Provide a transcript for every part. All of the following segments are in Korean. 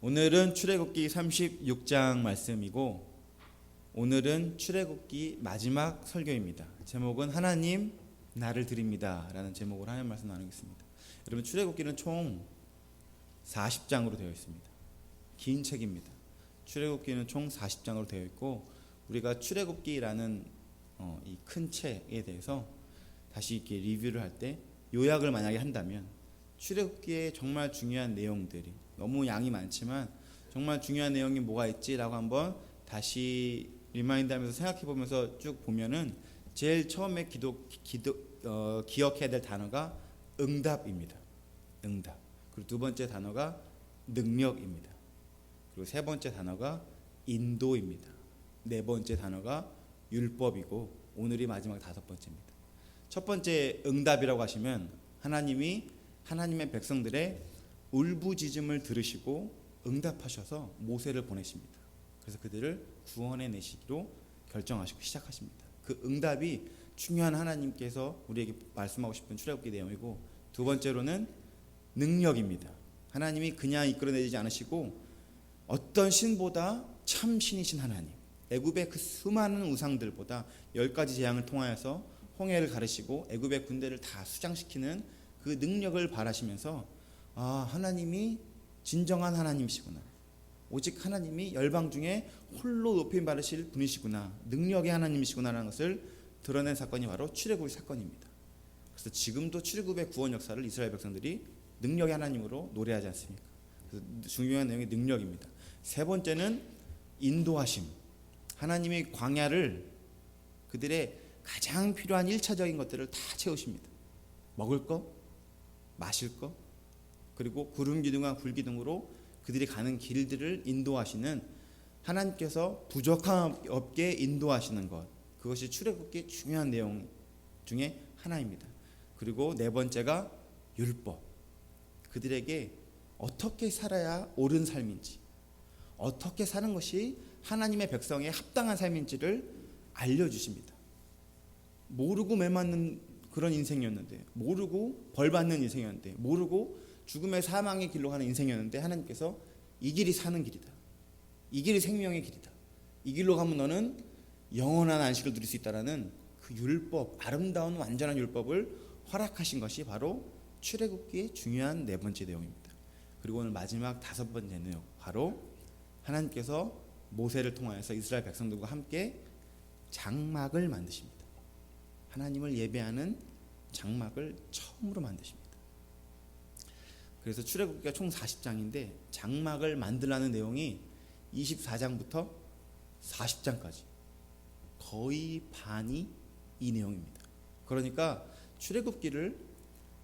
오늘은 출애굽기 36장 말씀이고 오늘은 출애굽기 마지막 설교입니다. 제목은 하나님 나를 드립니다 라는 제목으로 하나님 말씀 나누겠습니다. 여러분, 출애굽기는 총 40장으로 되어 있습니다. 긴 책입니다. 출애굽기는 총 40장으로 되어 있고 우리가 출애굽기라는 이 큰 책에 대해서 다시 이렇게 리뷰를 할 때 요약을 만약에 한다면 출애굽기에 정말 중요한 내용들이 너무 양이 많지만 정말 중요한 내용이 뭐가 있지라고 한번 다시 리마인드하면서 생각해보면서 쭉 보면은 제일 처음에 기억해야 될 단어가 응답입니다. 응답. 그리고 두 번째 단어가 능력입니다. 그리고 세 번째 단어가 인도입니다. 네 번째 단어가 율법이고 오늘이 마지막 다섯 번째입니다. 첫 번째 응답이라고 하시면 하나님이 하나님의 백성들의 울부짖음을 들으시고 응답하셔서 모세를 보내십니다. 그래서 그들을 구원해 내시기로 결정하시고 시작하십니다. 그 응답이 중요한 하나님께서 우리에게 말씀하고 싶은 출애굽기 내용이고, 두 번째로는 능력입니다. 하나님이 그냥 이끌어내지 않으시고 어떤 신보다 참 신이신 하나님, 애굽의 그 수많은 우상들보다 10가지 재앙을 통하여서 홍해를 가르시고 애굽의 군대를 다 수장시키는 그 능력을 바라시면서 하나님이 진정한 하나님이시구나, 오직 하나님이 열방 중에 홀로 높임 받으실 분이시구나, 능력의 하나님이시구나라는 것을 드러낸 사건이 바로 출애굽의 사건입니다. 그래서 지금도 출애굽의 구원 역사를 이스라엘 백성들이 능력의 하나님으로 노래하지 않습니까? 그래서 중요한 내용이 능력입니다. 세 번째는 인도하심. 하나님이 광야를 그들의 가장 필요한 1차적인 것들을 다 채우십니다. 먹을 거, 마실 거, 그리고 구름 기둥과 불 기둥으로 그들이 가는 길들을 인도하시는 하나님께서 부족함 없게 인도하시는 것, 그것이 출애굽기의 중요한 내용 중에 하나입니다. 그리고 네 번째가 율법. 그들에게 어떻게 살아야 옳은 삶인지, 어떻게 사는 것이 하나님의 백성에 합당한 삶인지를 알려주십니다. 모르고 매맞는 그런 인생이었는데, 모르고 벌받는 인생이었는데, 모르고 죽음의 사망의 길로 가는 인생이었는데 하나님께서 이 길이 사는 길이다, 이 길이 생명의 길이다, 이 길로 가면 너는 영원한 안식을 누릴 수 있다라는 그 율법, 아름다운 완전한 율법을 허락하신 것이 바로 출애굽기의 중요한 네 번째 내용입니다. 그리고 오늘 마지막 다섯 번째 내용, 바로 하나님께서 모세를 통하여서 이스라엘 백성들과 함께 장막을 만드십니다. 하나님을 예배하는 장막을 처음으로 만드십니다. 그래서 출애굽기가 총 40장인데 장막을 만들라는 내용이 24장부터 40장까지 거의 반이 이 내용입니다. 그러니까 출애굽기를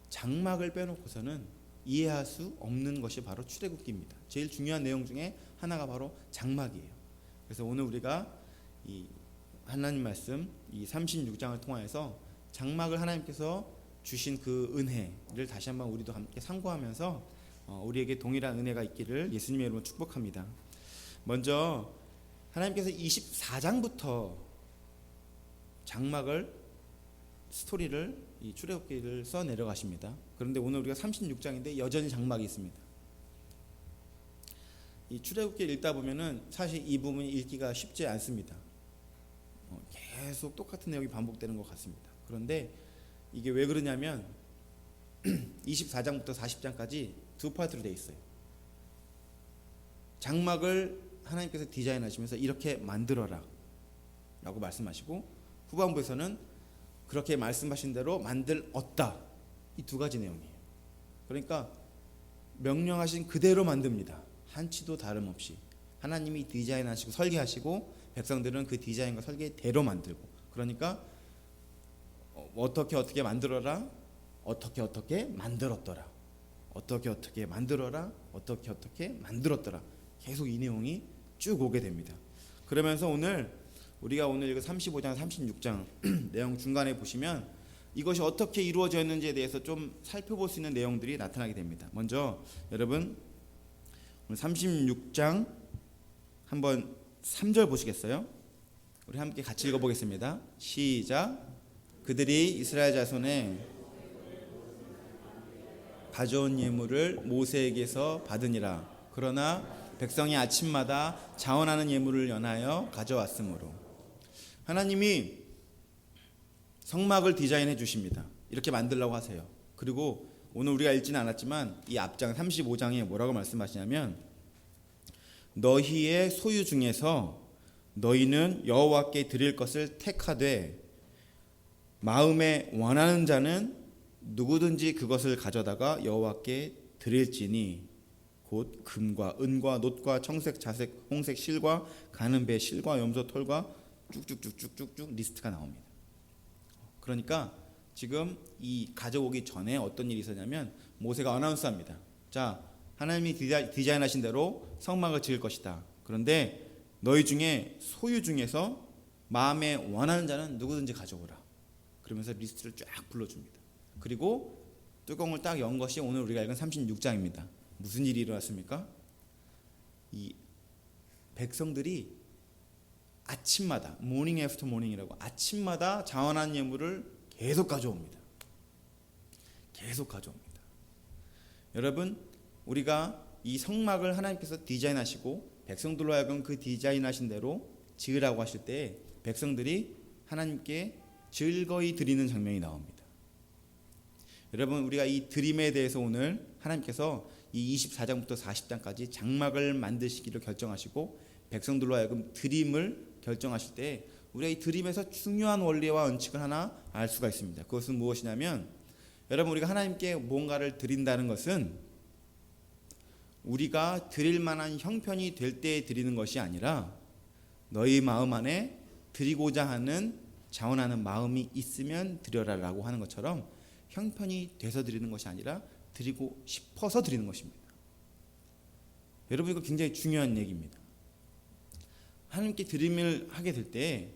장막을 빼놓고서는 이해할 수 없는 것이 바로 출애굽기입니다. 제일 중요한 내용 중에 하나가 바로 장막이에요. 그래서 오늘 우리가 이 하나님 말씀 이 36장을 통하여서 장막을 하나님께서 주신 그 은혜를 다시 한번 우리도 함께 상고하면서 우리에게 동일한 은혜가 있기를 예수님의 이름으로 축복합니다. 먼저 하나님께서 24장부터 장막을 스토리를 이 출애굽기를 써 내려가십니다. 그런데 오늘 우리가 36장인데 여전히 장막이 있습니다. 이 출애굽기를 읽다 보면은 사실 이 부분이 읽기가 쉽지 않습니다. 계속 똑같은 내용이 반복되는 것 같습니다. 그런데 이게 왜 그러냐면 24장부터 40장까지 두 파트로 되어 있어요. 장막을 하나님께서 디자인하시면서 이렇게 만들어라 라고 말씀하시고, 후반부에서는 그렇게 말씀하신 대로 만들었다, 이 두 가지 내용이에요. 그러니까 명령하신 그대로 만듭니다. 한치도 다름없이 하나님이 디자인하시고 설계하시고 백성들은 그 디자인과 설계대로 만들고, 그러니까 어떻게 만들어라, 어떻게 만들었더라, 어떻게 만들어라, 어떻게 만들었더라, 계속 이 내용이 쭉 오게 됩니다. 그러면서 우리가 오늘 읽은 35장 36장 내용 중간에 보시면 이것이 어떻게 이루어졌는지에 대해서 좀 살펴볼 수 있는 내용들이 나타나게 됩니다. 먼저 여러분 오늘 36장 한번 3절 보시겠어요? 우리 함께 같이 읽어보겠습니다. 시작. 그들이 이스라엘 자손의 가져온 예물을 모세에게서 받으니라. 그러나 백성이 아침마다 자원하는 예물을 연하여 가져왔으므로. 하나님이 성막을 디자인해 주십니다. 이렇게 만들라고 하세요. 그리고 오늘 우리가 읽지는 않았지만 이 앞장 35장에 뭐라고 말씀하시냐면, 너희의 소유 중에서 너희는 여호와께 드릴 것을 택하되 마음에 원하는 자는 누구든지 그것을 가져다가 여호와께 드릴지니 곧 금과 은과 놋과 청색 자색 홍색 실과 가는 배 실과 염소 털과 쭉쭉쭉쭉쭉 리스트가 나옵니다. 그러니까 지금 이 가져오기 전에 어떤 일이 있었냐면 모세가 어나운스합니다. 자, 하나님이 디자인하신 대로 성막을 지을 것이다. 그런데 너희 중에 소유 중에서 마음에 원하는 자는 누구든지 가져오라. 그러면서 리스트를 쫙 불러줍니다. 그리고 뚜껑을 딱 연 것이 오늘 우리가 읽은 36장입니다. 무슨 일이 일어났습니까? 이 백성들이 아침마다 모닝 애프터 모닝이라고 아침마다 자원한 예물을 계속 가져옵니다. 계속 가져옵니다. 여러분, 우리가 이 성막을 하나님께서 디자인하시고 백성들로 하여금 그 디자인하신 대로 지으라고 하실 때 백성들이 하나님께 즐거이 드리는 장면이 나옵니다. 여러분, 우리가 이 드림에 대해서 오늘 하나님께서 이 24장부터 40장까지 장막을 만드시기를 결정하시고 백성들로 하여금 드림을 결정하실 때 우리가 이 드림에서 중요한 원리와 원칙을 하나 알 수가 있습니다. 그것은 무엇이냐면, 여러분, 우리가 하나님께 뭔가를 드린다는 것은 우리가 드릴 만한 형편이 될 때 드리는 것이 아니라 너희 마음 안에 드리고자 하는 자원하는 마음이 있으면 드려라라고 하는 것처럼 형편이 돼서 드리는 것이 아니라 드리고 싶어서 드리는 것입니다. 여러분, 이거 굉장히 중요한 얘기입니다. 하나님께 드림을 하게 될 때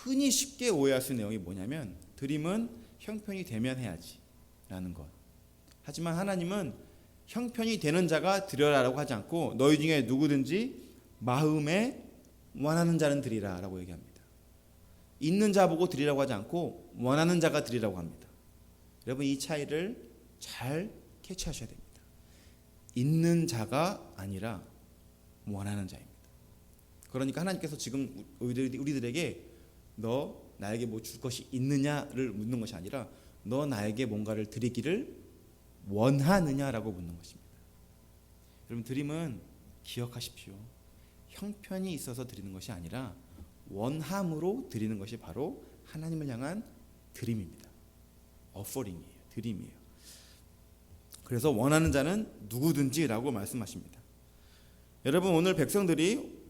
흔히 쉽게 오해할 수 있는 내용이 뭐냐면, 드림은 형편이 되면 해야지 라는 것. 하지만 하나님은 형편이 되는 자가 드려라라고 하지 않고 너희 중에 누구든지 마음에 원하는 자는 드리라 라고 얘기합니다. 있는 자 보고 드리라고 하지 않고 원하는 자가 드리라고 합니다. 여러분, 이 차이를 잘 캐치하셔야 됩니다. 있는 자가 아니라 원하는 자입니다. 그러니까 하나님께서 지금 우리들에게 너 나에게 뭐 줄 것이 있느냐를 묻는 것이 아니라 너 나에게 뭔가를 드리기를 원하느냐라고 묻는 것입니다. 여러분, 드림은 기억하십시오. 형편이 있어서 드리는 것이 아니라 원함으로 드리는 것이 바로 하나님을 향한 드림입니다. 어퍼링이에요. 드림이에요. 그래서 원하는 자는 누구든지라고 말씀하십니다. 여러분, 오늘 백성들이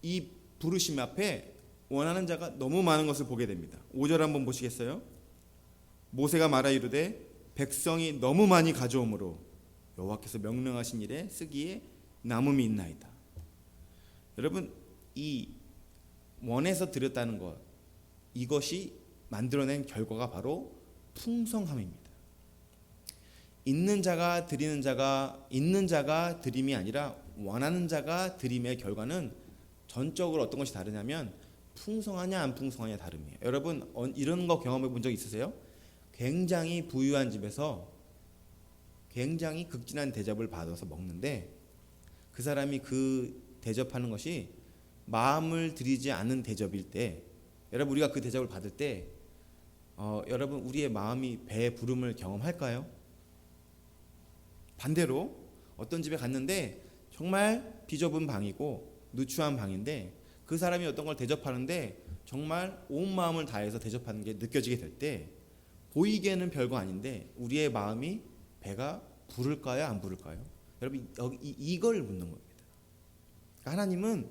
이 부르심 앞에 원하는 자가 너무 많은 것을 보게 됩니다. 5절 한번 보시겠어요? 모세가 말하 이르되 백성이 너무 많이 가져오므로 여호와께서 명령하신 일에 쓰기에 남음이 있나이다. 여러분, 이 원해서 드렸다는 것, 이것이 만들어낸 결과가 바로 풍성함입니다. 있는 자가 드리는 자가 있는 자가 드림이 아니라 원하는 자가 드림의 결과는 전적으로 어떤 것이 다르냐면 풍성하냐 안 풍성하냐 다름이에요. 여러분, 이런 거 경험해 본 적 있으세요? 굉장히 부유한 집에서 굉장히 극진한 대접을 받아서 먹는데 그 사람이 그 대접하는 것이 마음을 들이지 않는 대접일 때, 여러분, 우리가 그 대접을 받을 때 여러분, 우리의 마음이 배의 부름을 경험할까요? 반대로 어떤 집에 갔는데 정말 비좁은 방이고 누추한 방인데 그 사람이 어떤 걸 대접하는데 정말 온 마음을 다해서 대접하는 게 느껴지게 될 때 보이기에는 별거 아닌데 우리의 마음이 배가 부를까요? 안 부를까요? 여러분, 이걸 묻는 겁니다. 그러니까 하나님은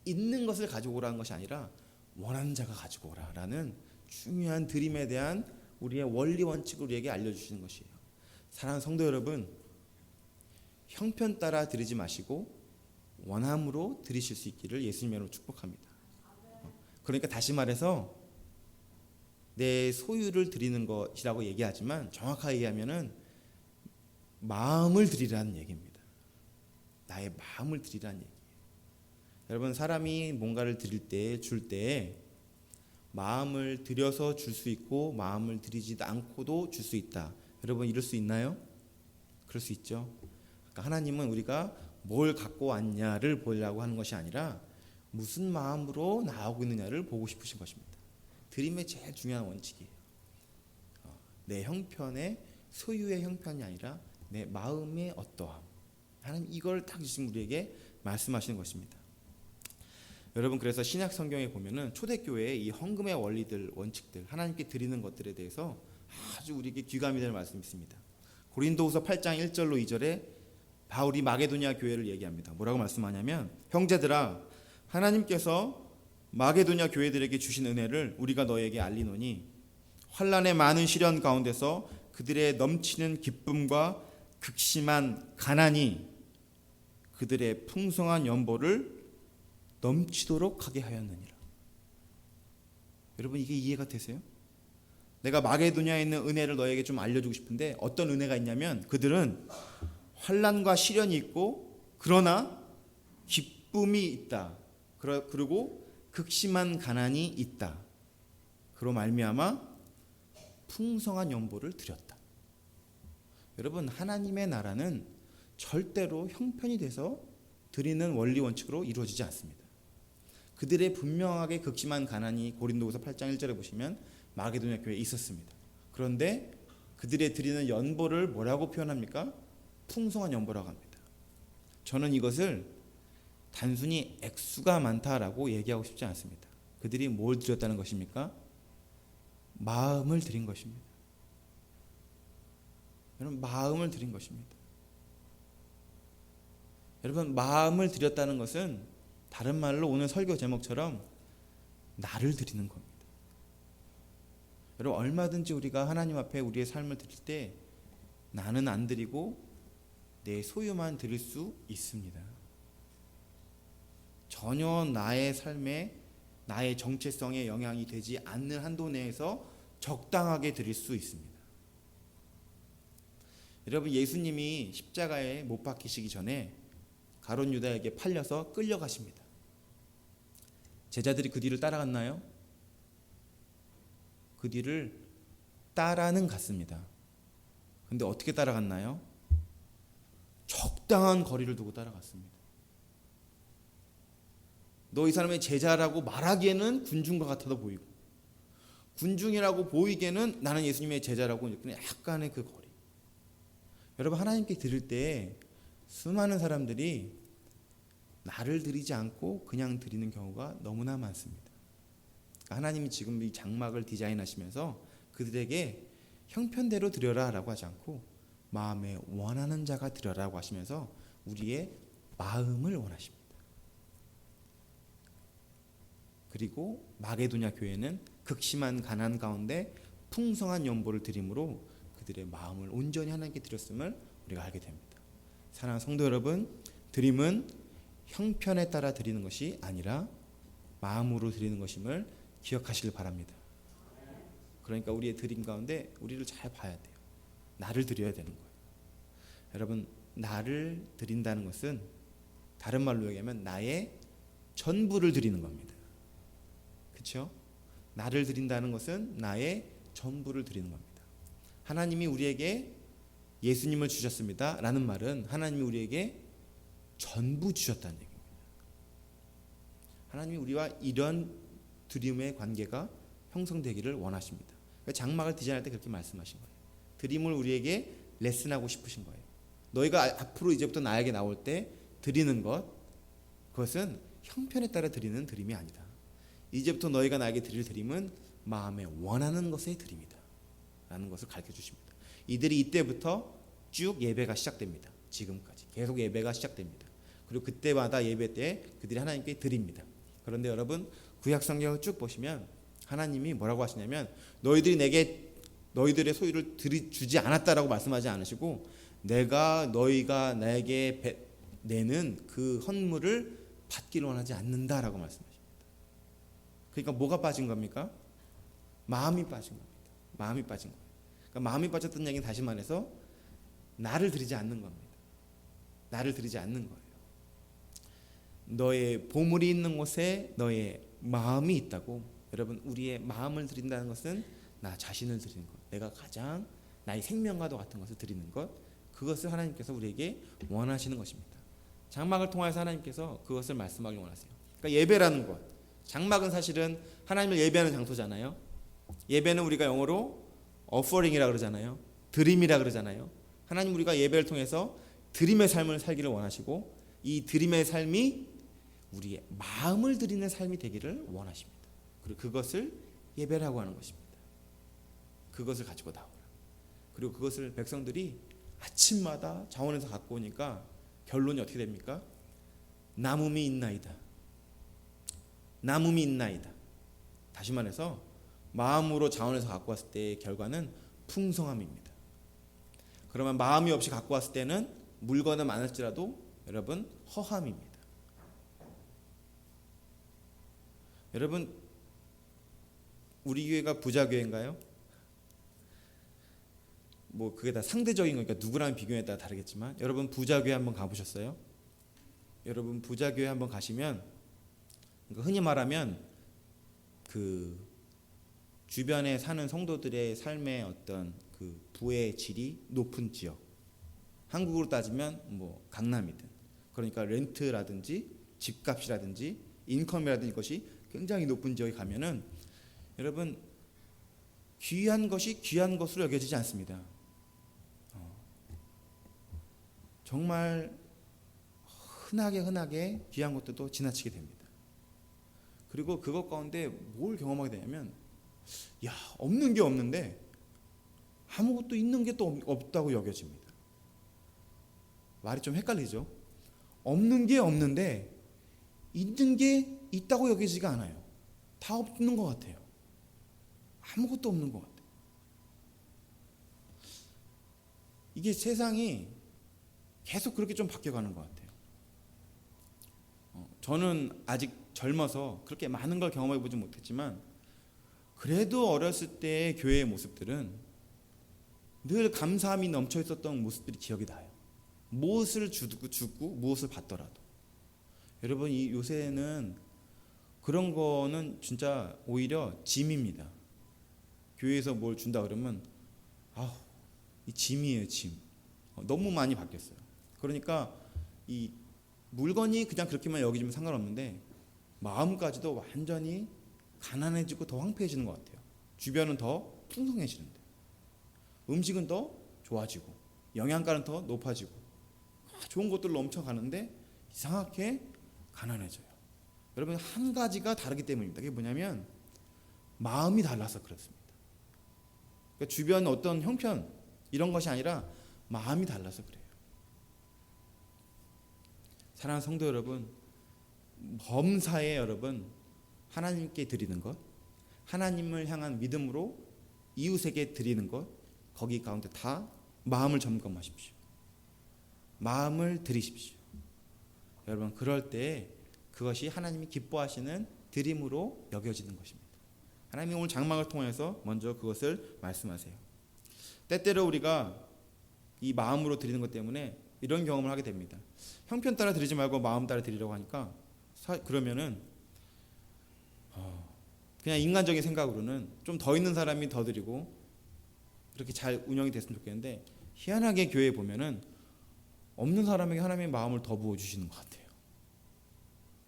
있는 것을 가지고 오라는 것이 아니라 원하는 자가 가지고 오라라는 중요한 드림에 대한 우리의 원리 원칙을 우리에게 알려주시는 것이에요. 사랑하는 성도 여러분, 형편 따라 드리지 마시고 원함으로 드리실 수 있기를 예수님의 이름으로 축복합니다. 그러니까 다시 말해서 내 소유를 드리는 것이라고 얘기하지만 정확하게 얘기하면은 마음을 드리라는 얘기입니다. 나의 마음을 드리라는 얘기예요. 여러분, 사람이 뭔가를 드릴 때, 줄 때 마음을 들여서 줄 수 있고 마음을 들이지도 않고도 줄 수 있다. 여러분, 이럴 수 있나요? 그럴 수 있죠. 그러니까 하나님은 우리가 뭘 갖고 왔냐를 보려고 하는 것이 아니라 무슨 마음으로 나오고 있느냐를 보고 싶으신 것입니다. 드림의 제일 중요한 원칙이에요. 내 형편의 소유의 형편이 아니라 내 마음의 어떠함. 하나님 이걸 딱 지금 우리에게 말씀하시는 것입니다. 여러분, 그래서 신약 성경에 보면은 초대교회의 이 헌금의 원리들, 원칙들, 하나님께 드리는 것들에 대해서 아주 우리에게 귀감이 될 말씀이 있습니다. 고린도후서 8장 1절로 2절에 바울이 마게도냐 교회를 얘기합니다. 뭐라고 말씀하냐면, 형제들아, 하나님께서 마게도냐 교회들에게 주신 은혜를 우리가 너에게 알리노니 환난의 많은 시련 가운데서 그들의 넘치는 기쁨과 극심한 가난이 그들의 풍성한 연보를 넘치도록 하게 하였느니라. 여러분, 이게 이해가 되세요? 내가 마게도냐에 있는 은혜를 너에게 좀 알려주고 싶은데, 어떤 은혜가 있냐면 그들은 환난과 시련이 있고 그러나 기쁨이 있다. 그리고 극심한 가난이 있다. 그로 말미암아 풍성한 연보를 드렸다. 여러분, 하나님의 나라는 절대로 형편이 돼서 드리는 원리 원칙으로 이루어지지 않습니다. 그들의 분명하게 극심한 가난이 고린도후서 8장 1절에 보시면 마게도냐 교회에 있었습니다. 그런데 그들의 드리는 연보를 뭐라고 표현합니까? 풍성한 연보라고 합니다. 저는 이것을 단순히 액수가 많다라고 얘기하고 싶지 않습니다. 그들이 뭘 드렸다는 것입니까? 마음을 드린 것입니다. 여러분, 마음을 드린 것입니다. 여러분, 마음을 드렸다는 것은 다른 말로 오늘 설교 제목처럼 나를 드리는 겁니다. 여러분, 얼마든지 우리가 하나님 앞에 우리의 삶을 드릴 때 나는 안 드리고 내 소유만 드릴 수 있습니다. 전혀 나의 삶에 나의 정체성에 영향이 되지 않는 한도 내에서 적당하게 드릴 수 있습니다. 여러분, 예수님이 십자가에 못 박히시기 전에 가룟 유다에게 팔려서 끌려가십니다. 제자들이 그 뒤를 따라갔나요? 그 뒤를 따라는 갔습니다. 근데 어떻게 따라갔나요? 적당한 거리를 두고 따라갔습니다. 너 이 사람의 제자라고 말하기에는 군중과 같아도 보이고, 군중이라고 보이기에는 나는 예수님의 제자라고 약간의 그 거리. 여러분, 하나님께 드릴 때 수많은 사람들이 나를 드리지 않고 그냥 드리는 경우가 너무나 많습니다. 하나님이 지금 이 장막을 디자인하시면서 그들에게 형편대로 드려라 라고 하지 않고 마음에 원하는 자가 드려라고 하시면서 우리의 마음을 원하십니다. 그리고 마게도냐 교회는 극심한 가난 가운데 풍성한 연보를 드림으로 그들의 마음을 온전히 하나님께 드렸음을 우리가 알게 됩니다. 사랑하는 성도 여러분, 드림은 형편에 따라 드리는 것이 아니라 마음으로 드리는 것임을 기억하시길 바랍니다. 그러니까 우리의 드림 가운데 우리를 잘 봐야 돼요. 나를 드려야 되는 거예요. 여러분, 나를 드린다는 것은 다른 말로 얘기하면 나의 전부를 드리는 겁니다. 그렇죠? 나를 드린다는 것은 나의 전부를 드리는 겁니다. 하나님이 우리에게 예수님을 주셨습니다 라는 말은 하나님이 우리에게 전부 주셨다는 얘기입니다. 하나님이 우리와 이런 드림의 관계가 형성되기를 원하십니다. 장막을 디자인할 때 그렇게 말씀하신 거예요. 드림을 우리에게 레슨하고 싶으신 거예요. 너희가 앞으로 이제부터 나에게 나올 때 드리는 것, 그것은 형편에 따라 드리는 드림이 아니다. 이제부터 너희가 나에게 드릴 드림은 마음에 원하는 것의 드림이다 라는 것을 가르쳐 주십니다. 이들이 이때부터 쭉 예배가 시작됩니다. 지금까지 계속 예배가 시작됩니다. 그리고 그때마다 예배 때 그들이 하나님께 드립니다. 그런데 여러분, 구약 성경을 쭉 보시면 하나님이 뭐라고 하시냐면 너희들이 내게 너희들의 소유를 주지 않았다라고 말씀하지 않으시고 너희가 나에게 내는 그 헌물을 받기를 원하지 않는다라고 말씀하십니다. 그러니까 뭐가 빠진 겁니까? 마음이 빠진 겁니다. 마음이 빠진 거예요. 그러니까 마음이 빠졌다는 얘기는 다시 말해서 나를 드리지 않는 겁니다. 나를 드리지 않는 거예요. 너의 보물이 있는 곳에 너의 마음이 있다고. 여러분, 우리의 마음을 드린다는 것은 나 자신을 드리는 것, 내가 가장 나의 생명과도 같은 것을 드리는 것, 그것을 하나님께서 우리에게 원하시는 것입니다. 장막을 통해서 하나님께서 그것을 말씀하기 원하세요. 그러니까 예배라는 것, 장막은 사실은 하나님을 예배하는 장소잖아요. 예배는 우리가 영어로 offering이라 그러잖아요. 드림이라 그러잖아요. 하나님 우리가 예배를 통해서 드림의 삶을 살기를 원하시고 이 드림의 삶이 우리의 마음을 드리는 삶이 되기를 원하십니다. 그리고 그것을 예배라고 하는 것입니다. 그것을 가지고 나오라. 그리고 그것을 백성들이 아침마다 자원에서 갖고 오니까 결론이 어떻게 됩니까? 남음이 있나이다. 남음이 있나이다. 다시 말해서 마음으로 자원에서 갖고 왔을 때의 결과는 풍성함입니다. 그러면 마음이 없이 갖고 왔을 때는 물건은 많을지라도 여러분 허함입니다. 여러분 우리 교회가 부자 교회인가요? 뭐 그게 다 상대적인 거니까 누구랑 비교에 따라 다르겠지만 여러분 부자 교회 한번 가보셨어요? 여러분 부자 교회 한번 가시면 그러니까 흔히 말하면 그 주변에 사는 성도들의 삶의 어떤 그 부의 질이 높은 지역, 한국으로 따지면 뭐 강남이든 그러니까 렌트라든지 집값이라든지 인컴이라든지 것이 굉장히 높은 지역에 가면은 여러분 귀한 것이 귀한 것으로 여겨지지 않습니다. 정말 흔하게 귀한 것들도 지나치게 됩니다. 그리고 그것 가운데 뭘 경험하게 되냐면 야 없는 게 없는데 아무것도 있는 게 또 없다고 여겨집니다. 말이 좀 헷갈리죠? 없는 게 없는데 있는 게 있다고 여겨지지가 않아요. 다 없는 것 같아요. 아무것도 없는 것 같아요. 이게 세상이 계속 그렇게 좀 바뀌어가는 것 같아요. 저는 아직 젊어서 그렇게 많은 걸 경험해보지 못했지만 그래도 어렸을 때의 교회의 모습들은 늘 감사함이 넘쳐 있었던 모습들이 기억이 나요. 무엇을 주고 무엇을 받더라도 여러분 이 요새는 그런 거는 진짜 오히려 짐입니다. 교회에서 뭘 준다 그러면 이 짐이에요, 짐. 너무 많이 바뀌었어요. 그러니까 이 물건이 그냥 그렇게만 여기지면 상관없는데 마음까지도 완전히 가난해지고 더 황폐해지는 것 같아요. 주변은 더 풍성해지는데 음식은 더 좋아지고 영양가는 더 높아지고 좋은 것들로 넘쳐가는데 이상하게 가난해져요. 여러분 한 가지가 다르기 때문입니다. 그게 뭐냐면 마음이 달라서 그렇습니다. 그러니까 주변 어떤 형편 이런 것이 아니라 마음이 달라서 그래요. 사랑하는 성도 여러분, 범사에 여러분 하나님께 드리는 것, 하나님을 향한 믿음으로 이웃에게 드리는 것, 거기 가운데 다 마음을 점검하십시오. 마음을 드리십시오. 여러분 그럴 때 그것이 하나님이 기뻐하시는 드림으로 여겨지는 것입니다. 하나님이 오늘 장막을 통해서 먼저 그것을 말씀하세요. 때때로 우리가 이 마음으로 드리는 것 때문에 이런 경험을 하게 됩니다. 형편 따라 드리지 말고 마음 따라 드리려고 하니까 그러면은 그냥 인간적인 생각으로는 좀 더 있는 사람이 더 드리고 그렇게 잘 운영이 됐으면 좋겠는데 희한하게 교회에 보면은 없는 사람에게 하나님의 마음을 더 부어주시는 것 같아요.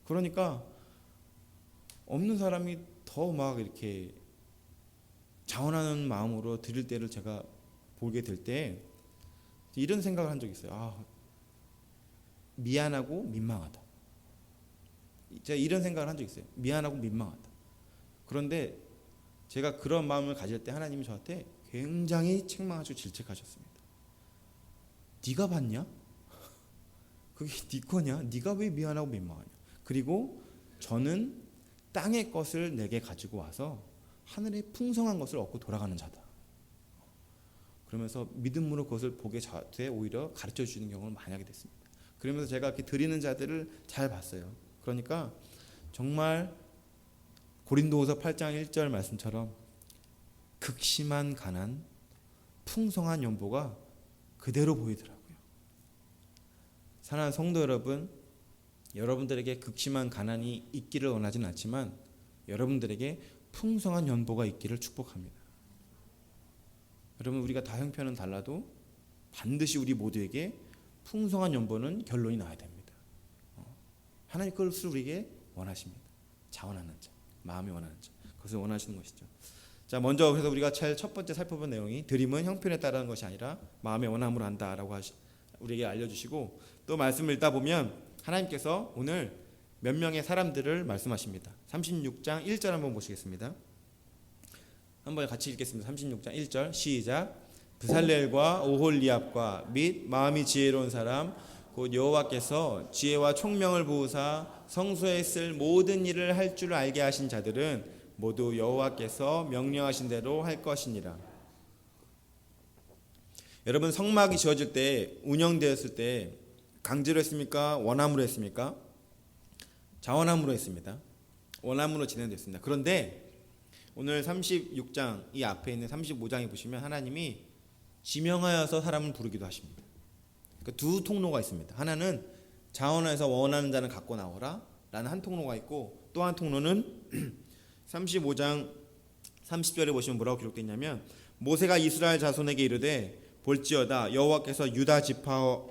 그러니까 없는 사람이 더 막 이렇게 자원하는 마음으로 드릴 때를 제가 보게 될 때 이런 생각을 한 적이 있어요. 미안하고 민망하다. 제가 이런 생각을 한 적이 있어요. 미안하고 민망하다. 그런데 제가 그런 마음을 가질 때 하나님이 저한테 굉장히 책망하시고 질책하셨습니다. 네가 받냐? 그게 네 거냐? 네가 왜 미안하고 민망하냐? 그리고 저는 땅의 것을 내게 가지고 와서 하늘의 풍성한 것을 얻고 돌아가는 자다. 그러면서 믿음으로 그것을 보게 돼 오히려 가르쳐 주시는 경우를 많이 하게 됐습니다. 그러면서 제가 이렇게 드리는 자들을 잘 봤어요. 그러니까 정말 고린도후서 8장 1절 말씀처럼 극심한 가난, 풍성한 연보가 그대로 보이더라고요. 사랑하는 성도 여러분, 여러분들에게 극심한 가난이 있기를 원하지는 않지만 여러분들에게 풍성한 연보가 있기를 축복합니다. 여러분 우리가 다 형편은 달라도 반드시 우리 모두에게 풍성한 연보는 결론이 나야 됩니다. 하나님 그것을 우리에게 원하십니다. 자원하는 자, 마음이 원하는 자, 그것을 원하시는 것이죠. 자, 먼저 그래서 우리가 제일 첫 번째 살펴본 내용이 드림은 형편에 따르는 것이 아니라 마음의 원함으로 한다라고 우리에게 알려주시고, 또 말씀을 읽다 보면 하나님께서 오늘 몇 명의 사람들을 말씀하십니다. 36장 1절 한번 보시겠습니다. 한번 같이 읽겠습니다. 36장 1절 시작. 브살렐과 오홀리압과 및 마음이 지혜로운 사람 곧 여호와께서 지혜와 총명을 부으사 성소에 쓸 모든 일을 할 줄 알게 하신 자들은 모두 여호와께서 명령하신 대로 할 것이니라. 여러분, 성막이 지어질 때, 운영되었을 때 강제로 했습니까? 원함으로 했습니까? 자원함으로 했습니다. 원함으로 진행됐습니다. 그런데 오늘 36장 이 앞에 있는 35장에 보시면 하나님이 지명하여서 사람을 부르기도 하십니다. 그러니까 두 통로가 있습니다. 하나는 자원해서 원하는 자는 갖고 나오라 라는 한 통로가 있고, 또 한 통로는 35장 30절에 보시면 뭐라고 기록되어 있냐면, 모세가 이스라엘 자손에게 이르되 볼지어다 여호와께서 유다 지파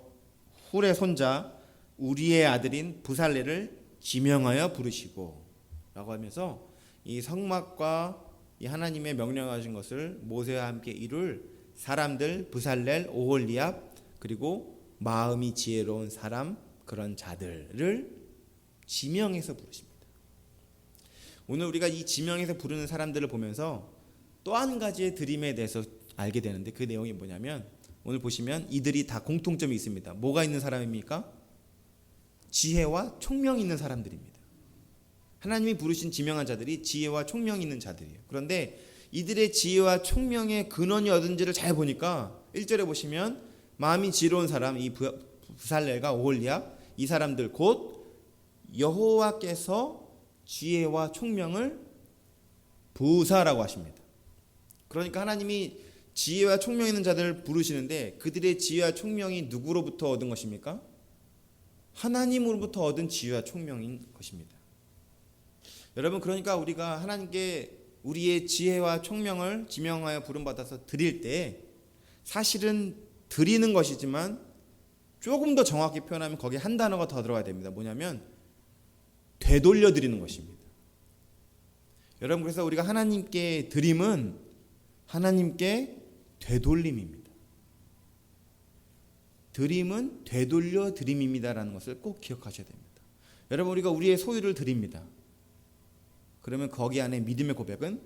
훌의 손자 우리의 아들인 브살렐을 지명하여 부르시고 라고 하면서 이 성막과 이 하나님의 명령하신 것을 모세와 함께 이룰 사람들, 브살렐, 오홀리압, 그리고 마음이 지혜로운 사람, 그런 자들을 지명해서 부르십니다. 오늘 우리가 이 지명해서 부르는 사람들을 보면서 또 한 가지의 드림에 대해서 알게 되는데, 그 내용이 뭐냐면 오늘 보시면 이들이 다 공통점이 있습니다. 뭐가 있는 사람입니까? 지혜와 총명이 있는 사람들입니다. 하나님이 부르신 지명한 자들이 지혜와 총명이 있는 자들이에요. 그런데 이들의 지혜와 총명의 근원이 어딘지를 잘 보니까 1절에 보시면 마음이 지혜로운 사람, 이 브살렐과 오홀리압, 이 사람들 곧 여호와께서 지혜와 총명을 부으사라고 하십니다. 그러니까 하나님이 지혜와 총명 있는 자들을 부르시는데, 그들의 지혜와 총명이 누구로부터 얻은 것입니까? 하나님으로부터 얻은 지혜와 총명인 것입니다. 여러분, 그러니까 우리가 하나님께 우리의 지혜와 총명을 지명하여 부름받아서 드릴 때, 사실은 드리는 것이지만 조금 더 정확히 표현하면 거기에 한 단어가 더 들어가야 됩니다. 뭐냐면 되돌려 드리는 것입니다. 여러분, 그래서 우리가 하나님께 드림은 하나님께 되돌림입니다. 드림은 되돌려 드림입니다라는 것을 꼭 기억하셔야 됩니다. 여러분, 우리가 우리의 소유를 드립니다. 그러면 거기 안에 믿음의 고백은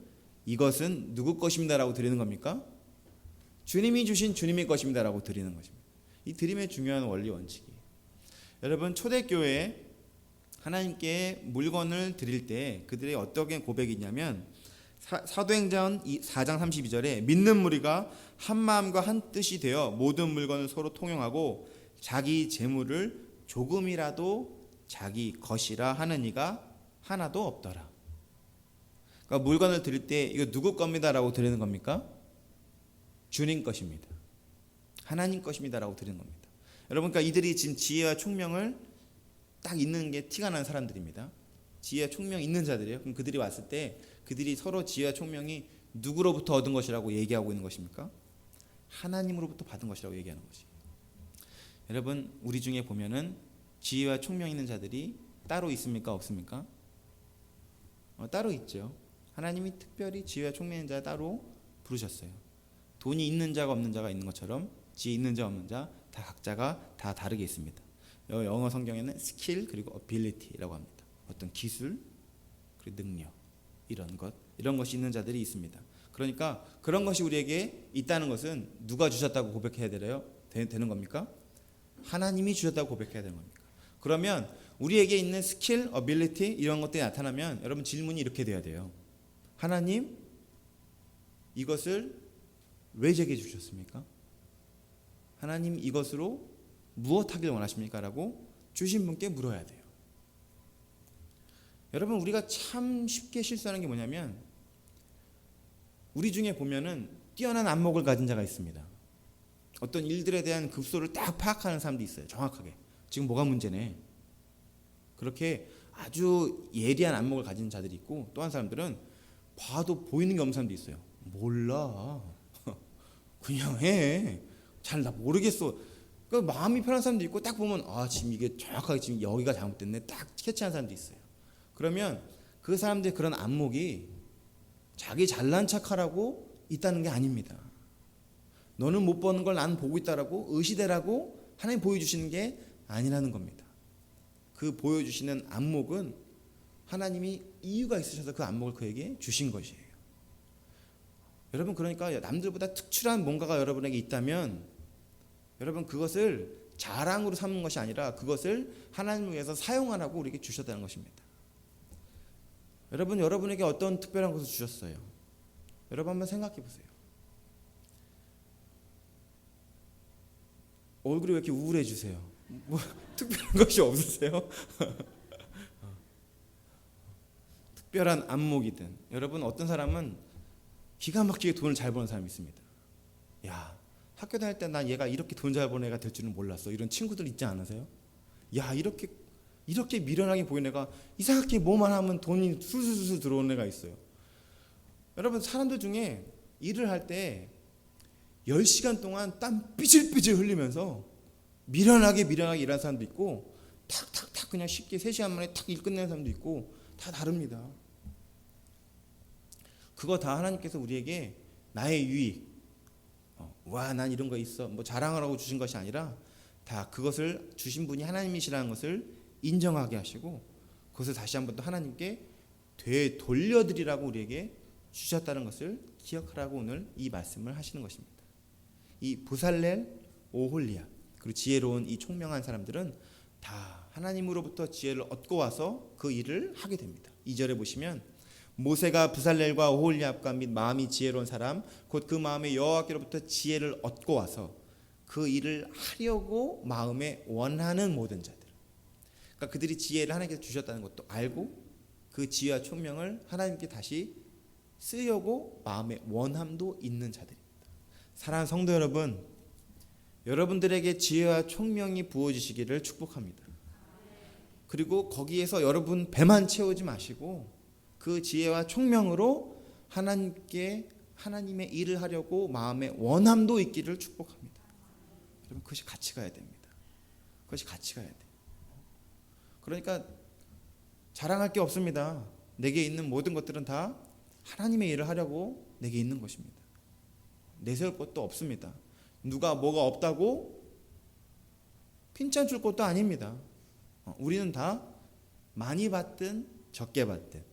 이것은 누구 것입니다라고 드리는 겁니까? 주님이 주신 주님의 것입니다라고 드리는 것입니다. 이 드림의 중요한 원리 원칙이에요. 여러분, 초대교회에 하나님께 물건을 드릴 때 그들의 어떻게 고백이 있냐면, 사도행전 4장 32절에 믿는 무리가 한 마음과 한 뜻이 되어 모든 물건을 서로 통용하고 자기 재물을 조금이라도 자기 것이라 하는 이가 하나도 없더라. 그러니까 물건을 드릴 때 이거 누구 겁니다라고 드리는 겁니까? 주님 것입니다. 하나님 것입니다라고 드리는 겁니다. 여러분, 그러니까 이들이 지금 지혜와 총명을 딱 있는 게 티가 나는 사람들입니다. 지혜와 총명 있는 자들이에요. 그럼 그들이 왔을 때 그들이 서로 지혜와 총명이 누구로부터 얻은 것이라고 얘기하고 있는 것입니까? 하나님으로부터 받은 것이라고 얘기하는 것이에요. 여러분, 우리 중에 보면은 지혜와 총명 있는 자들이 따로 있습니까? 없습니까? 따로 있죠. 하나님이 특별히 지혜와 총명 있는 자 따로 부르셨어요. 돈이 있는 자가 없는 자가 있는 것처럼 지혜 있는 자 없는 자 다 각자가 다 다르게 있습니다. 영어 성경에는 스킬 그리고 어빌리티라고 합니다. 어떤 기술 그리고 능력, 이런 것이 있는 자들이 있습니다. 그러니까 그런 것이 우리에게 있다는 것은 누가 주셨다고 고백해야 되는 겁니까? 하나님이 주셨다고 고백해야 되는 겁니까? 그러면 우리에게 있는 스킬, 어빌리티 이런 것들이 나타나면 여러분, 질문이 이렇게 돼야 돼요. 하나님, 이것을 왜 제게 주셨습니까? 하나님, 이것으로 무엇 하길 원하십니까? 라고 주신 분께 물어야 돼요. 여러분, 우리가 참 쉽게 실수하는 게 뭐냐면, 우리 중에 보면은 뛰어난 안목을 가진 자가 있습니다. 어떤 일들에 대한 급소를 딱 파악하는 사람도 있어요. 정확하게 지금 뭐가 문제네. 그렇게 아주 예리한 안목을 가진 자들이 있고, 또 한 사람들은 봐도 보이는 게 없는 사람도 있어요. 몰라. 그냥 해. 잘 나 모르겠어. 그 마음이 편한 사람도 있고 딱 보면 지금 이게 정확하게 지금 여기가 잘못됐네 딱 캐치한 사람도 있어요. 그러면 그 사람들의 그런 안목이 자기 잘난 척하라고 있다는 게 아닙니다. 너는 못 보는 걸 나는 보고 있다라고 의시되라고 하나님 보여주시는 게 아니라는 겁니다. 그 보여주시는 안목은 하나님이 이유가 있으셔서 그 안목을 그에게 주신 것이에요. 여러분, 그러니까 남들보다 특출한 뭔가가 여러분에게 있다면 여러분 그것을 자랑으로 삼는 것이 아니라 그것을 하나님을 위해서 사용하라고 우리에게 주셨다는 것입니다. 여러분에게 어떤 특별한 것을 주셨어요? 여러분 한번 생각해 보세요. 얼굴이 왜 이렇게 우울해지세요? 뭐 특별한 것이 없으세요? 특별한 안목이든, 여러분 어떤 사람은 기가 막히게 돈을 잘 버는 사람이 있습니다. 야, 학교 다닐 때 난 얘가 이렇게 돈 잘 버는 애가 될 줄은 몰랐어. 이런 친구들 있지 않으세요? 야, 이렇게 미련하게 보이는 애가 이상하게 뭐만 하면 돈이 술술술 들어오는 애가 있어요. 여러분, 사람들 중에 일을 할 때 10시간 동안 땀 삐질삐질 흘리면서 미련하게 일하는 사람도 있고 탁탁탁 그냥 쉽게 3시간 만에 탁 일 끝내는 사람도 있고 다 다릅니다. 그거 다 하나님께서 우리에게 나의 유익, 난 이런 거 있어, 뭐 자랑하라고 주신 것이 아니라 다 그것을 주신 분이 하나님이시라는 것을 인정하게 하시고 그것을 다시 한번 또 하나님께 되돌려드리라고 우리에게 주셨다는 것을 기억하라고 오늘 이 말씀을 하시는 것입니다. 이 부살렐, 오홀리압, 그리고 지혜로운 이 총명한 사람들은 다 하나님으로부터 지혜를 얻고 와서 그 일을 하게 됩니다. 2절에 보시면 모세가 부살렐과 오홀리압과 및 마음이 지혜로운 사람 곧 그 마음에 여호와께로부터 지혜를 얻고 와서 그 일을 하려고 마음에 원하는 모든 자들, 그러니까 그들이 지혜를 하나님께서 주셨다는 것도 알고 그 지혜와 총명을 하나님께 다시 쓰려고 마음에 원함도 있는 자들입니다. 사랑하는 성도 여러분, 여러분들에게 지혜와 총명이 부어지시기를 축복합니다. 그리고 거기에서 여러분 배만 채우지 마시고 그 지혜와 총명으로 하나님의 일을 하려고 마음에 원함도 있기를 축복합니다. 여러분, 그것이 같이 가야 됩니다. 그것이 같이 가야 돼요. 그러니까 자랑할 게 없습니다. 내게 있는 모든 것들은 다 하나님의 일을 하려고 내게 있는 것입니다. 내세울 것도 없습니다. 누가 뭐가 없다고 핀잔 줄 것도 아닙니다. 우리는 다 많이 받든 적게 받든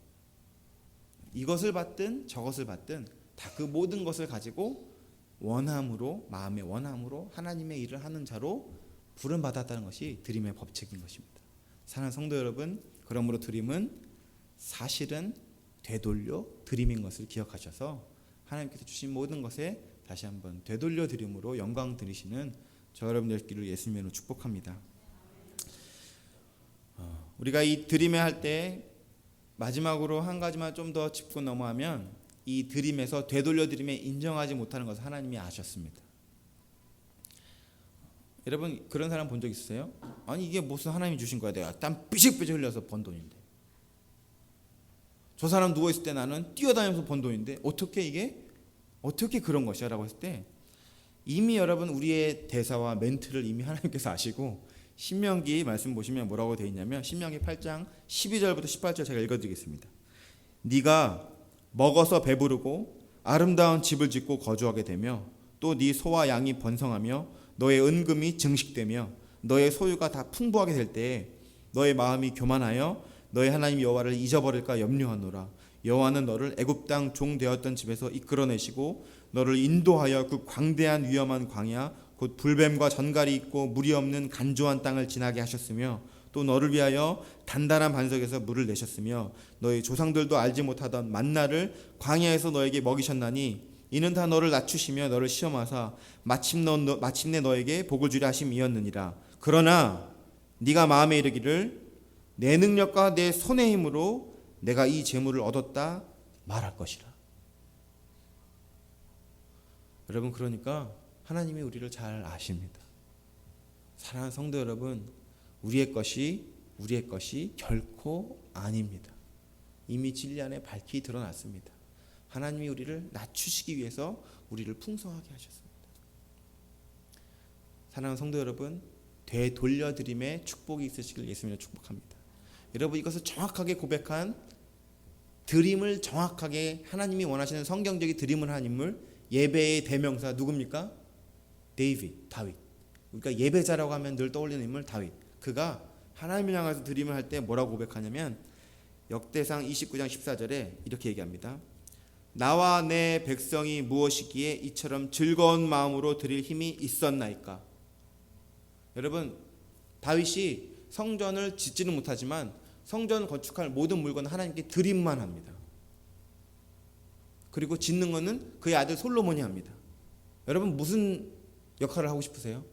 이것을 받든 저것을 받든 다 그 모든 것을 가지고 원함으로, 마음의 원함으로 하나님의 일을 하는 자로 부름받았다는 것이 드림의 법칙인 것입니다. 사랑하는 성도 여러분, 그러므로 드림은 사실은 되돌려 드림인 것을 기억하셔서 하나님께서 주신 모든 것에 다시 한번 되돌려 드림으로 영광 드리시는 저 여러분들 길을 예수님으로 축복합니다. 우리가 이 드림에 할 때 마지막으로 한 가지만 좀 더 짚고 넘어가면 이 드림에서 되돌려 드림에 인정하지 못하는 것을 하나님이 아셨습니다. 여러분 그런 사람 본 적 있으세요? 아니 이게 무슨 하나님이 주신 거야, 내가 땀 삐죽삐죽 흘려서 번 돈인데, 저 사람 누워있을 때 나는 뛰어다니면서 번 돈인데 어떻게 그런 것이야 라고 했을 때 이미 여러분 우리의 대사와 멘트를 이미 하나님께서 아시고 신명기 말씀 보시면 뭐라고 되어 있냐면 신명기 8장 12절부터 18절 제가 읽어드리겠습니다. 네가 먹어서 배부르고 아름다운 집을 짓고 거주하게 되며 또 네 소와 양이 번성하며 너의 은금이 증식되며 너의 소유가 다 풍부하게 될 때에 너의 마음이 교만하여 너의 하나님 여호와를 잊어버릴까 염려하노라. 여호와는 너를 애굽 땅 종 되었던 집에서 이끌어내시고 너를 인도하여 그 광대한 위험한 광야 곧 불뱀과 전갈이 있고 물이 없는 간조한 땅을 지나게 하셨으며 또 너를 위하여 단단한 반석에서 물을 내셨으며 너희 조상들도 알지 못하던 만나를 광야에서 너에게 먹이셨나니 이는 다 너를 낮추시며 너를 시험하사 마침내 너에게 복을 주려 하심이었느니라. 그러나 네가 마음에 이르기를 내 능력과 내 손의 힘으로 내가 이 재물을 얻었다 말할 것이라. 여러분 그러니까 하나님이 우리를 잘 아십니다. 사랑하는 성도 여러분, 우리의 것이 결코 아닙니다. 이미 진리 안에 밝히 드러났습니다. 하나님이 우리를 낮추시기 위해서 우리를 풍성하게 하셨습니다. 사랑하는 성도 여러분, 되돌려드림의 축복이 있으시길 예수님으로 축복합니다. 여러분, 이것을 정확하게 고백한 드림을 정확하게 하나님이 원하시는 성경적인 드림을 한 인물, 예배의 대명사 누굽니까? 다윗. 우리가 예배자라고 하면 늘 떠올리는 인물 다윗. 그가 하나님을 향해서 드림을 할 때 뭐라고 고백하냐면 역대상 29장 14절에 이렇게 얘기합니다. 나와 내 백성이 무엇이기에 이처럼 즐거운 마음으로 드릴 힘이 있었나이까. 여러분, 다윗이 성전을 짓지는 못하지만 성전을 건축할 모든 물건은 하나님께 드림만 합니다. 그리고 짓는 것은 그의 아들 솔로몬이 합니다. 여러분, 무슨 역할을 하고 싶으세요?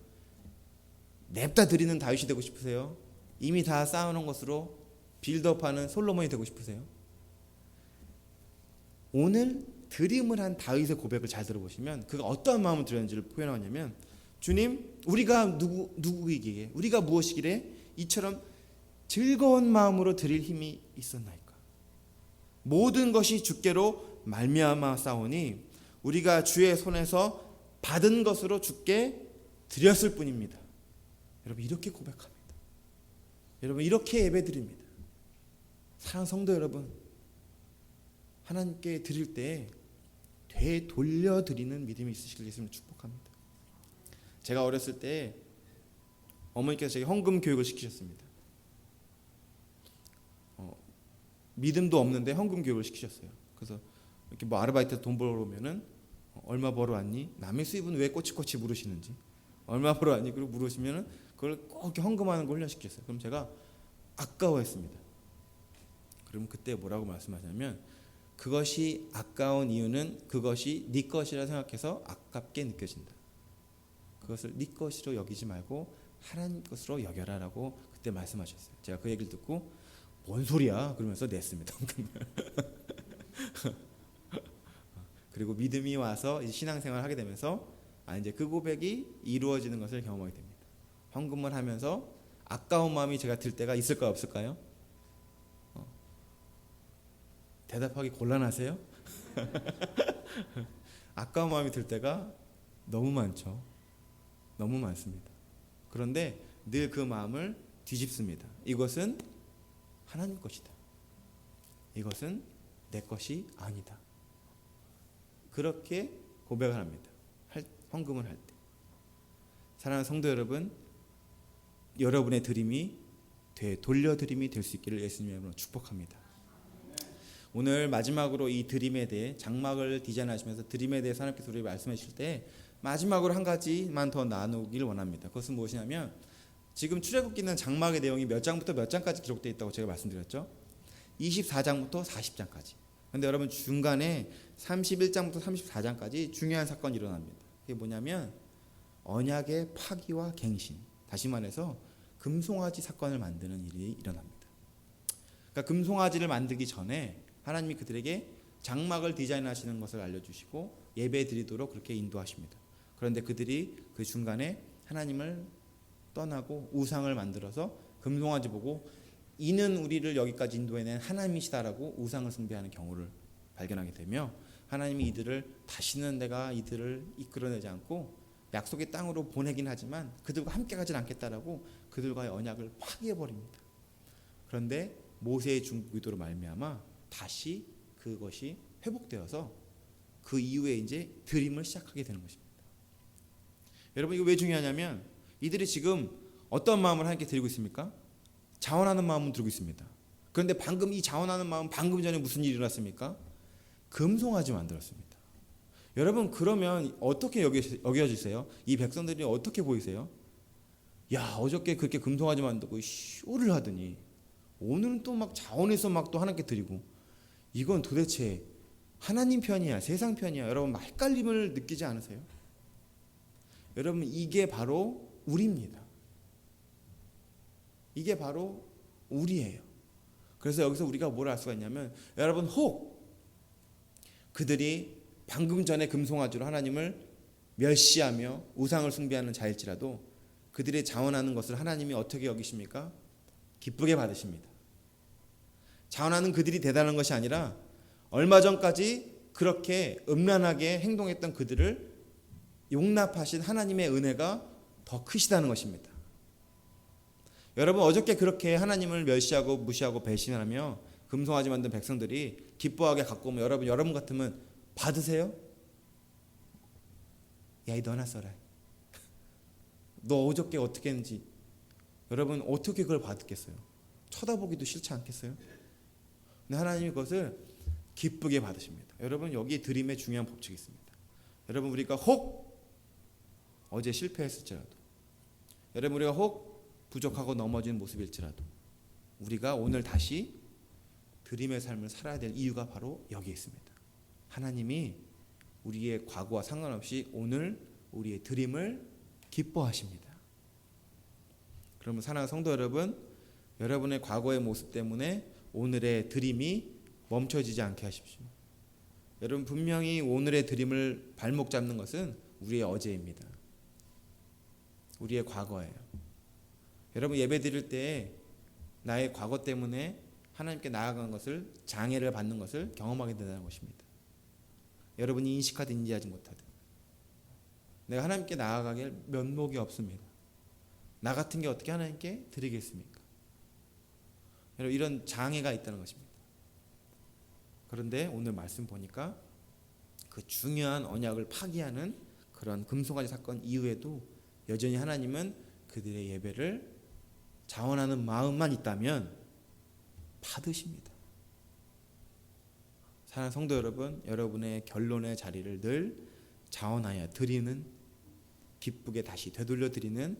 냅다 드리는 다윗이 되고 싶으세요? 이미 다 쌓아놓은 것으로 빌드업하는 솔로몬이 되고 싶으세요? 오늘 드림을 한 다윗의 고백을 잘 들어보시면 그가 어떠한 마음을 들였는지를 표현하냐면, 주님, 우리가 누구이기에, 우리가 무엇이기에 이처럼 즐거운 마음으로 드릴 힘이 있었나이까. 모든 것이 주께로 말미암아 싸우니 우리가 주의 손에서 받은 것으로 주께 드렸을 뿐입니다. 여러분, 이렇게 고백합니다. 여러분, 이렇게 예배드립니다. 사랑하는 성도 여러분, 하나님께 드릴 때 되돌려드리는 믿음이 있으시길 예수님 축복합니다. 제가 어렸을 때 어머니께서 제게 헌금 교육을 시키셨습니다. 믿음도 없는데 헌금 교육을 시키셨어요. 그래서 이렇게 뭐 아르바이트 돈 벌어 오면은 얼마 벌어 왔니? 남의 수입은 왜 꼬치꼬치 물으시는지, 얼마 벌어 왔니? 그리고 물으시면은 그걸 꼭 이렇게 헌금하는 걸 훈련시켰어요. 그럼 제가 아까워했습니다. 그럼 그때 뭐라고 말씀하시냐면, 그것이 아까운 이유는 그것이 네 것이라 생각해서 아깝게 느껴진다. 그것을 네 것으로 여기지 말고 하나님 것으로 여겨라라고 그때 말씀하셨어요. 제가 그 얘기를 듣고 뭔 소리야 그러면서 냈습니다. 그리고 믿음이 와서 이제 신앙생활을 하게 되면서 이제 그 고백이 이루어지는 것을 경험하게 됩니다. 헌금을 하면서 아까운 마음이 제가 들 때가 있을까요, 없을까요? 대답하기 곤란하세요? 아까운 마음이 들 때가 너무 많죠. 너무 많습니다. 그런데 늘 그 마음을 뒤집습니다. 이것은 하나님 것이다. 이것은 내 것이 아니다. 그렇게 고백을 합니다. 헌금을 할 때. 사랑하는 성도 여러분, 여러분의 드림이 돌려드림이 될 수 있기를 예수님의 이름으로 축복합니다. 오늘 마지막으로 이 드림에 대해 장막을 디자인하시면서 드림에 대해서 하나님께서 우리에게 말씀해 주실 때 마지막으로 한 가지만 더 나누길 원합니다. 그것은 무엇이냐면, 지금 출애굽기는 장막의 내용이 몇 장부터 몇 장까지 기록되어 있다고 제가 말씀드렸죠. 24장부터 40장까지. 그런데 여러분, 중간에 31장부터 34장까지 중요한 사건이 일어납니다. 그게 뭐냐면 언약의 파기와 갱신, 다시 말해서 금송아지 사건을 만드는 일이 일어납니다. 그러니까 금송아지를 만들기 전에 하나님이 그들에게 장막을 디자인하시는 것을 알려주시고 예배 드리도록 그렇게 인도하십니다. 그런데 그들이 그 중간에 하나님을 떠나고 우상을 만들어서 금송아지 보고 이는 우리를 여기까지 인도해낸 하나님이시다라고 우상을 숭배하는 경우를 발견하게 되며, 하나님이 이들을 다시는 내가 이들을 이끌어내지 않고 약속의 땅으로 보내긴 하지만 그들과 함께 가진 않겠다라고 그들과의 언약을 파기해버립니다. 그런데 모세의 중기도로 말미암아 다시 그것이 회복되어서 그 이후에 이제 드림을 시작하게 되는 것입니다. 여러분, 이거 왜 중요하냐면 이들이 지금 어떤 마음을 하나님께 드리고 있습니까? 자원하는 마음을 들고 있습니다. 그런데 방금 이 자원하는 마음, 방금 전에 무슨 일이 일어났습니까? 금송아지 만들었습니다. 여러분, 그러면 어떻게 여겨지세요? 이 백성들이 어떻게 보이세요? 야, 어저께 그렇게 금송아지 만들고 쇼를 하더니 오늘은 또 막 자원해서 막 또 하나님께 드리고, 이건 도대체 하나님 편이야, 세상 편이야? 여러분, 헷갈림을 느끼지 않으세요? 여러분, 이게 바로 우리입니다. 이게 바로 우리예요. 그래서 여기서 우리가 뭘 알 수가 있냐면, 여러분, 혹 그들이 방금 전에 금송아지로 하나님을 멸시하며 우상을 숭배하는 자일지라도 그들이 자원하는 것을 하나님이 어떻게 여기십니까? 기쁘게 받으십니다. 자원하는 그들이 대단한 것이 아니라 얼마 전까지 그렇게 음란하게 행동했던 그들을 용납하신 하나님의 은혜가 더 크시다는 것입니다. 여러분, 어저께 그렇게 하나님을 멸시하고 무시하고 배신하며 금송아지 만든 백성들이 기뻐하게 갖고 오면 여러분 같으면 받으세요? 야, 이 너나 써라. 너 어저께 어떻게 했는지. 여러분, 어떻게 그걸 받겠어요? 쳐다보기도 싫지 않겠어요? 근데 하나님이 그것을 기쁘게 받으십니다. 여러분, 여기 드림의 중요한 법칙이 있습니다. 여러분, 우리가 혹 어제 실패했을지라도, 여러분, 우리가 혹 부족하고 넘어진 모습일지라도, 우리가 오늘 다시 드림의 삶을 살아야 될 이유가 바로 여기에 있습니다. 하나님이 우리의 과거와 상관없이 오늘 우리의 드림을 기뻐하십니다. 그러면 사랑하는 성도 여러분, 여러분의 과거의 모습 때문에 오늘의 드림이 멈춰지지 않게 하십시오. 여러분, 분명히 오늘의 드림을 발목 잡는 것은 우리의 어제입니다. 우리의 과거예요. 여러분, 예배 드릴 때 나의 과거 때문에 하나님께 나아간 것을, 장애를 받는 것을 경험하게 된다는 것입니다. 여러분이 인식하든 인지하지 못하든 내가 하나님께 나아가길 면목이 없습니다. 나 같은 게 어떻게 하나님께 드리겠습니까? 여러분, 이런 장애가 있다는 것입니다. 그런데 오늘 말씀 보니까 그 중요한 언약을 파기하는 그런 금송아지 사건 이후에도 여전히 하나님은 그들의 예배를 자원하는 마음만 있다면 받으십니다. 사랑하는 성도 여러분, 여러분의 결론의 자리를 늘 자원하여 드리는, 기쁘게 다시 되돌려 드리는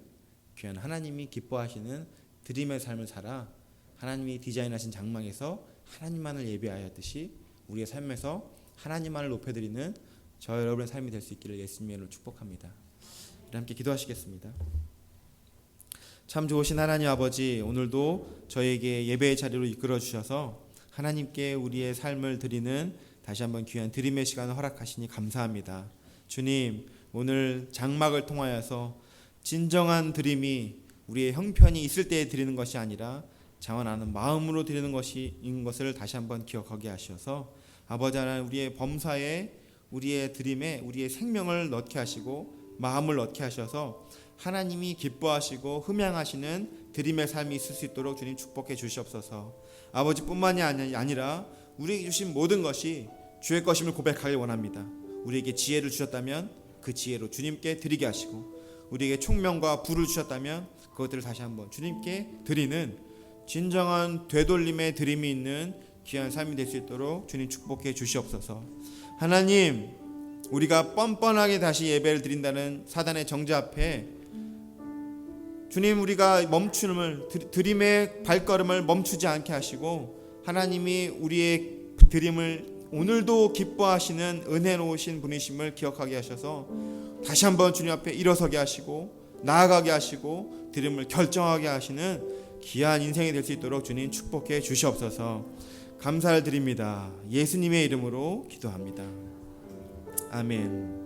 귀한 하나님이 기뻐하시는 드림의 삶을 살아 하나님이 디자인하신 장막에서 하나님만을 예배하였듯이 우리의 삶에서 하나님만을 높여드리는 저 여러분의 삶이 될 수 있기를 예수님의 이름으로 축복합니다. 우리 함께 기도하시겠습니다. 참 좋으신 하나님 아버지, 오늘도 저에게 예배의 자리로 이끌어 주셔서 하나님께 우리의 삶을 드리는 다시 한번 귀한 드림의 시간을 허락하시니 감사합니다. 주님, 오늘 장막을 통하여서 진정한 드림이 우리의 형편이 있을 때에 드리는 것이 아니라 자원하는 마음으로 드리는 것인 것을 다시 한번 기억하게 하셔서 아버지 하나님, 우리의 범사에, 우리의 드림에 우리의 생명을 넣게 하시고 마음을 넣게 하셔서 하나님이 기뻐하시고 흠양하시는 드림의 삶이 있을 수 있도록 주님 축복해 주시옵소서. 아버지뿐만이 아니라 우리에게 주신 모든 것이 주의 것임을 고백하길 원합니다. 우리에게 지혜를 주셨다면 그 지혜로 주님께 드리게 하시고, 우리에게 총명과 부를 주셨다면 그것들을 다시 한번 주님께 드리는 진정한 되돌림의 드림이 있는 귀한 삶이 될 수 있도록 주님 축복해 주시옵소서. 하나님, 우리가 뻔뻔하게 다시 예배를 드린다는 사단의 정죄 앞에 주님, 우리가 멈춤을, 드림의 발걸음을 멈추지 않게 하시고 하나님이 우리의 드림을 오늘도 기뻐하시는 은혜로우신 분이심을 기억하게 하셔서 다시 한번 주님 앞에 일어서게 하시고 나아가게 하시고 드림을 결정하게 하시는 귀한 인생이 될 수 있도록 주님 축복해 주시옵소서. 감사를 드립니다. 예수님의 이름으로 기도합니다. 아멘.